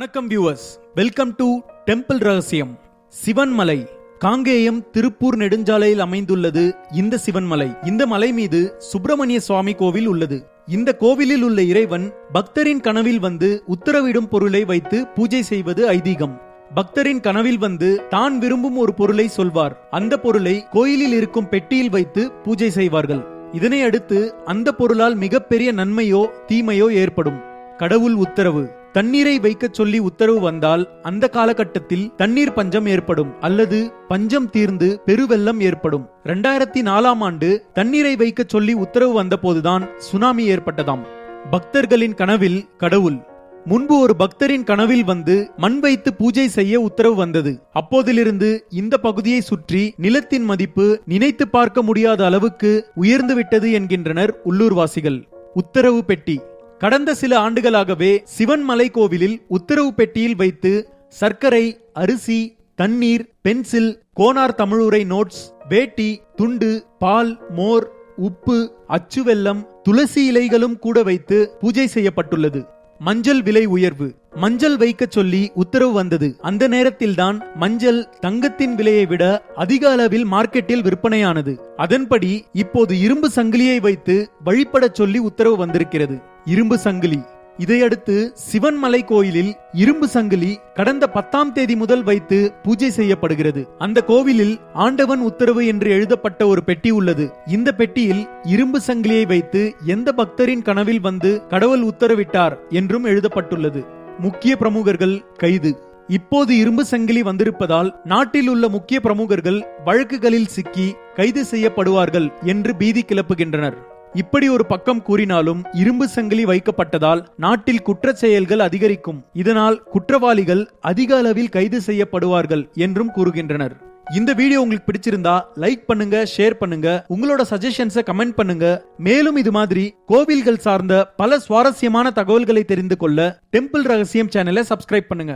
வணக்கம் viewers, welcome to temple ரகசியம். சிவன்மலை காங்கேயம் திருப்பூர் நெடுஞ்சாலையில் அமைந்துள்ளது இந்த சிவன்மலை. இந்த மலை மீது சுப்பிரமணிய சுவாமி கோவில் உள்ளது. இந்த கோவிலில் உள்ள இறைவன் பக்தரின் கனவில் வந்து உத்தரவிடும் பொருளை வைத்து பூஜை செய்வது ஐதீகம். பக்தரின் கனவில் வந்து தான் விரும்பும் ஒரு பொருளை சொல்வார். அந்த பொருளை கோயிலில் இருக்கும் பெட்டியில் வைத்து பூஜை செய்வார்கள். இதனை அடுத்து அந்த பொருளால் மிகப்பெரிய நன்மையோ தீமையோ ஏற்படும். கடவுள் உத்தரவு: தண்ணீரை வைக்க சொல்லி உத்தரவு வந்தால் அந்த காலகட்டத்தில் தண்ணீர் பஞ்சம் ஏற்படும் அல்லது பஞ்சம் தீர்ந்து பெருவெள்ளம் ஏற்படும். 2004ஆம் ஆண்டு தண்ணீரை வைக்க சொல்லி உத்தரவு வந்த போதுதான் சுனாமி ஏற்பட்டதாம். பக்தர்களின் கனவில் கடவுள் முன்பு ஒரு பக்தரின் கனவில் வந்து மண் வைத்து பூஜை செய்ய உத்தரவு வந்தது. அப்போதிலிருந்து இந்த பகுதியை சுற்றி நிலத்தின் மதிப்பு நினைத்து பார்க்க முடியாத அளவுக்கு உயர்ந்து விட்டது என்கின்றனர் உள்ளூர்வாசிகள். உத்தரவு பெட்டி கடந்த சில ஆண்டுகளாகவே சிவன்மலை கோவிலில் உத்தரவு பெட்டியில் வைத்து சர்க்கரை, அரிசி, தண்ணீர், பென்சில், கோனார் தமிழுரை நோட்ஸ், வேட்டி, துண்டு, பால், மோர், உப்பு, அச்சு வெல்லம், துளசி இலைகளும் கூட வைத்து பூஜை செய்யப்பட்டுள்ளது. மஞ்சள் விலை உயர்வு. மஞ்சள் வைக்க சொல்லி உத்தரவு வந்தது. அந்த நேரத்தில்தான் மஞ்சள் தங்கத்தின் விலையை விட அதிக அளவில் மார்க்கெட்டில் விற்பனையானது. அதன்படி இப்போது இரும்பு சங்கிலியை வைத்து வழிபட சொல்லி உத்தரவு வந்திருக்கிறது. இரும்பு சங்கிலி. இதையடுத்து சிவன்மலை கோயிலில் இரும்பு சங்கிலி கடந்த 10ஆம் தேதி முதல் வைத்து பூஜை செய்யப்படுகிறது. அந்த கோவிலில் ஆண்டவன் உத்தரவு என்று எழுதப்பட்ட ஒரு பெட்டி உள்ளது. இந்த பெட்டியில் இரும்பு சங்கிலியை வைத்து எந்த பக்தரின் கனவில் வந்து கடவுள் உத்தரவிட்டார் என்றும் எழுதப்பட்டுள்ளது. முக்கிய பிரமுகர்கள் கைது. இப்போது இரும்பு சங்கிலி வந்திருப்பதால் நாட்டில் உள்ள முக்கிய பிரமுகர்கள் வழக்குகளில் சிக்கி கைது செய்யப்படுவார்கள் என்று பீதி கிளப்புகின்றனர். இப்படி ஒரு பக்கம் கூறினாலும் இரும்பு சங்கிலி வைக்கப்பட்டதால் நாட்டில் குற்றச் செயல்கள் அதிகரிக்கும். இதனால் குற்றவாளிகள் அதிக அளவில் கைது செய்யப்படுவார்கள் என்றும் கூறுகின்றனர். இந்த வீடியோ உங்களுக்கு பிடிச்சிருந்தா லைக் பண்ணுங்க, ஷேர் பண்ணுங்க, உங்களோட சஜஷன்ஸை கமெண்ட் பண்ணுங்க. மேலும் இது மாதிரி கோவில்கள் சார்ந்த பல சுவாரஸ்யமான தகவல்களை தெரிந்து கொள்ள டெம்பிள் ரகசியம் சேனலை சப்ஸ்கிரைப் பண்ணுங்க.